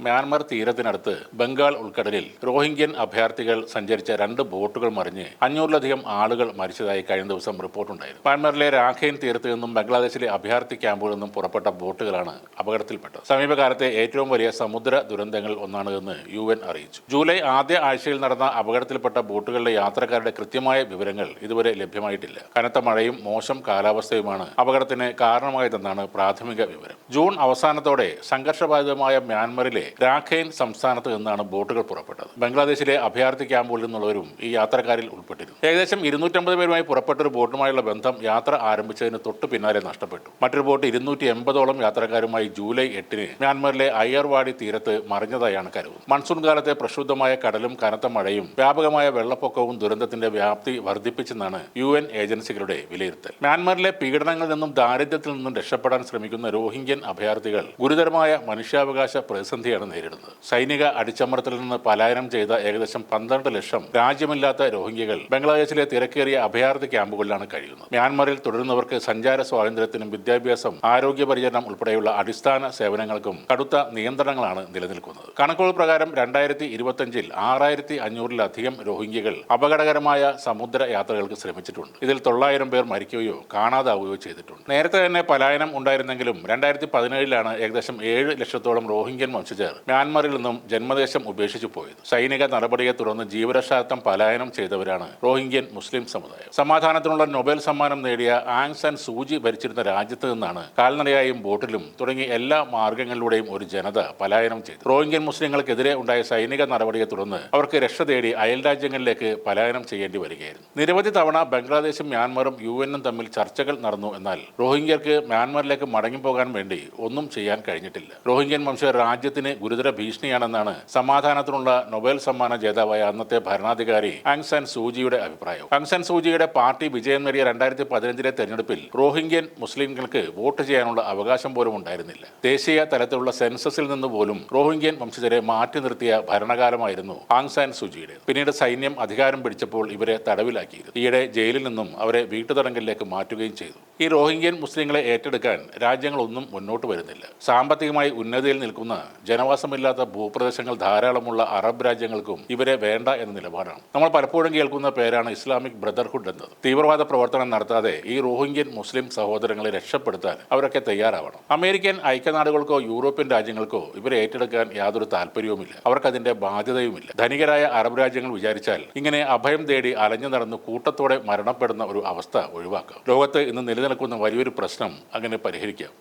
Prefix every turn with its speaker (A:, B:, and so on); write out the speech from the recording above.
A: Myanmar തീരത്തിനടുത്ത് Bengal ഉൾക്കടലിൽ റോഹിംഗ്യൻ അഭയാർത്ഥികൾ സഞ്ചരിച്ച 2 ബോട്ടുകൾ മറിഞ്ഞ് 500-ലധികം ആളുകൾ മരിച്ചതായി കഴിഞ്ഞ ദിവസം റിപ്പോർട്ടുണ്ടായിരുന്നു. മ്യാൻമറിലെ രാഖൈൻ തീരത്ത് നിന്നും ബംഗ്ലാദേശിലെ അഭയാർത്ഥി ക്യാമ്പുകളിൽ നിന്നും പുറപ്പെട്ട ബോട്ടുകളാണ് അപകടത്തിൽപ്പെട്ടത്. സമീപകാലത്തെ ഏറ്റവും വലിയ സമുദ്ര ദുരന്തങ്ങളിൽ ഒന്നാണിതെന്ന് UN അറിയിച്ചു. ജൂലൈ ആദ്യ ആഴ്ചയിൽ നടന്ന അപകടത്തിൽപ്പെട്ട ബോട്ടുകളിലെ യാത്രക്കാരുടെ കൃത്യമായ വിവരങ്ങൾ ഇതുവരെ ലഭ്യമായിട്ടില്ല. കനത്ത മഴയും മോശം കാലാവസ്ഥയുമാണ് അപകടത്തിന് കാരണമായതെന്നാണ് പ്രാഥമിക വിവരം. ജൂൺ അവസാനത്തോടെ സംഘർഷബാധിതമായ മ്യാൻമറിലെ രാഖൈൻ സംസ്ഥാനത്ത് നിന്നാണ് ബോട്ടുകൾ പുറപ്പെട്ടത്. ബംഗ്ലാദേശിലെ അഭയാർത്ഥി ക്യാമ്പുകളിൽ നിന്നുള്ളവരും ഈ യാത്രക്കാരിൽ ഉൾപ്പെട്ടിരുന്നു. ഏകദേശം 250 പേരുമായി പുറപ്പെട്ട ഒരു ബോട്ടുമായുള്ള ബന്ധം യാത്ര ആരംഭിച്ചതിന് തൊട്ടു പിന്നാലെ നഷ്ടപ്പെട്ടു. മറ്റൊരു ബോട്ട് 280ഓളം യാത്രക്കാരുമായി ജൂലൈ 8-ന് മ്യാൻമറിലെ അയ്യർവാടി തീരത്ത് മറിഞ്ഞതായാണ് കരുതുന്നത്. മൺസൂൺ കാലത്തെ പ്രക്ഷുബ്ധമായ കടലും കനത്ത മഴയും വ്യാപകമായ വെള്ളപ്പൊക്കവും ദുരന്തത്തിന്റെ വ്യാപ്തി വർദ്ധിപ്പിച്ചെന്നാണ് UN ഏജൻസികളുടെ വിലയിരുത്തൽ. മ്യാൻമറിലെ പീഡനങ്ങളിൽ നിന്നും ദാരിദ്ര്യത്തിൽ നിന്നും രക്ഷപ്പെടാൻ ശ്രമിക്കുന്ന റോഹിംഗ്യൻ അഭയാർത്ഥികൾ ഗുരുതരമായ മനുഷ്യാവകാശ പ്രതിസന്ധിയാണ് നേരിടുന്നത്. സൈനിക അടിച്ചമർത്തലിൽ നിന്ന് പലായനം ചെയ്ത ഏകദേശം 12 ലക്ഷം രാജ്യമില്ലാത്ത റോഹിംഗ്യകൾ ബംഗ്ലാദേശിലെ തിരക്കേറിയ അഭയാർത്ഥി ക്യാമ്പുകളിലാണ് കഴിയുന്നത്. മ്യാൻമറിൽ തുടരുന്നവർക്ക് സഞ്ചാര സ്വാതന്ത്ര്യത്തിനും വിദ്യാഭ്യാസം, ആരോഗ്യ പരിചരണം ഉൾപ്പെടെയുള്ള അടിസ്ഥാന സേവനങ്ങൾക്കും കടുത്ത നിയന്ത്രണങ്ങളാണ് നിലനിൽക്കുന്നത്. കണക്കുകൾ പ്രകാരം 2025-ൽ 6500-ലധികം റോഹിംഗ്യകൾ അപകടകരമായ സമുദ്ര യാത്രകൾക്ക് ശ്രമിച്ചിട്ടുണ്ട്. ഇതിൽ 900 പേർ മരിക്കുകയോ കാണാതാവുകയോ ചെയ്തിട്ടുണ്ട്. നേരത്തെ തന്നെ പലായനം ഉണ്ടായിരുന്നെങ്കിലും 2017-ലാണ് ഏകദേശം 7 ലക്ഷത്തോളം റോഹിംഗ്യൻ വംശജർ മ്യാൻമറിൽ നിന്നും ജന്മദേശം ഉപേക്ഷിച്ചു പോയത്. സൈനിക നടപടിയെ തുടർന്ന് ജീവരക്ഷാർത്ഥം പലായനം ചെയ്തവരാണ് റോഹിംഗ്യൻ മുസ്ലിം സമുദായം. സമാധാനത്തിനുള്ള നൊബേൽ സമ്മാനം നേടിയ ആങ് സാൻ സൂചി ഭരിച്ചിരുന്ന രാജ്യത്ത് നിന്നാണ് കാൽനടയായും ബോട്ടിലും തുടങ്ങി എല്ലാ മാർഗങ്ങളിലൂടെയും ഒരു ജനത പലായനം ചെയ്തു. റോഹിംഗ്യൻ മുസ്ലിങ്ങൾക്കെതിരെ ഉണ്ടായ സൈനിക നടപടിയെ തുടർന്ന് അവർക്ക് രക്ഷ തേടി അയൽ രാജ്യങ്ങളിലേക്ക് പലായനം ചെയ്യേണ്ടി വരികയായിരുന്നു. നിരവധി തവണ ബംഗ്ലാദേശും മ്യാൻമറും UN-ഉം തമ്മിൽ ചർച്ചകൾ നടന്നു. എന്നാൽ റോഹിംഗ്യർക്ക് മ്യാൻമറിലേക്ക് മടങ്ങിപ്പോകാൻ വേണ്ടി ഒന്നും ചെയ്യാൻ കഴിഞ്ഞിട്ടില്ല. റോഹിംഗ്യൻ വംശജർ രാജ്യത്തിന് ഗുരുതര ഭീഷണിയാണെന്നാണ് സമാധാനത്തിനുള്ള നൊബേൽ സമ്മാന ജേതാവായ അന്നത്തെ ഭരണാധികാരി ആങ് സാൻ സൂചിയുടെ അഭിപ്രായം. ആങ് സാൻ സൂചിയുടെ പാർട്ടി വിജയം നേടിയ 2015-ലെ തെരഞ്ഞെടുപ്പിൽ റോഹിംഗ്യൻ മുസ്ലിങ്ങൾക്ക് വോട്ട് ചെയ്യാനുള്ള അവകാശം പോലും ഉണ്ടായിരുന്നില്ല. ദേശീയ തലത്തിലുള്ള സെൻസസിൽ നിന്ന് പോലും റോഹിംഗ്യൻ വംശജരെ മാറ്റി നിർത്തിയ ഭരണകാലമായിരുന്നു ആങ് സാൻ സൂചിയുടെ. പിന്നീട് സൈന്യം അധികാരം പിടിച്ചപ്പോൾ ഇവരെ തടവിലാക്കിയിരുന്നു. ഈയിടെ ജയിലിൽ നിന്നും അവരെ വീട്ടുതടങ്കലിലേക്ക് മാറ്റുകയും ചെയ്തു. ഈ റോഹിംഗ്യൻ മുസ്ലിങ്ങളെ ഏറ്റെടുക്കാൻ രാജ്യങ്ങളൊന്നും മുന്നോട്ട് വരുന്നില്ല. സാമ്പത്തികമായി ഉന്നതിയിൽ നിൽക്കുന്ന ജനവാസമില്ലാത്ത ഭൂപ്രദേശങ്ങൾ ധാരാളമുള്ള അറബ് രാജ്യങ്ങൾക്കും ഇവരെ വേണ്ട എന്ന നിലപാടാണ്. നമ്മൾ പലപ്പോഴും കേൾക്കുന്ന പേരാണ് ഇസ്ലാമിക് ബ്രദർഹുഡ് എന്നത്. തീവ്രവാദ പ്രവർത്തനം നടത്താതെ ഈ റോഹിംഗ്യൻ മുസ്ലിം സഹോദരങ്ങളെ രക്ഷപ്പെടുത്താൻ അവരൊക്കെ തയ്യാറാവണം. അമേരിക്കൻ ഐക്യനാടുകൾക്കോ യൂറോപ്യൻ രാജ്യങ്ങൾക്കോ ഇവരെ ഏറ്റെടുക്കാൻ യാതൊരു താല്പര്യവുമില്ല. അവർക്കതിന്റെ ബാധ്യതയുമില്ല. ധനികരായ അറബ് രാജ്യങ്ങൾ വിചാരിച്ചാൽ ഇങ്ങനെ അഭയം തേടി അലഞ്ഞു നടന്ന് കൂട്ടത്തോടെ മരണപ്പെടുന്ന ഒരു അവസ്ഥ ഒഴിവാക്കാം. ലോകത്ത് ഇന്ന് നിലനിൽക്കുന്ന വലിയൊരു പ്രശ്നം അങ്ങനെ പരിഹരിക്കാം.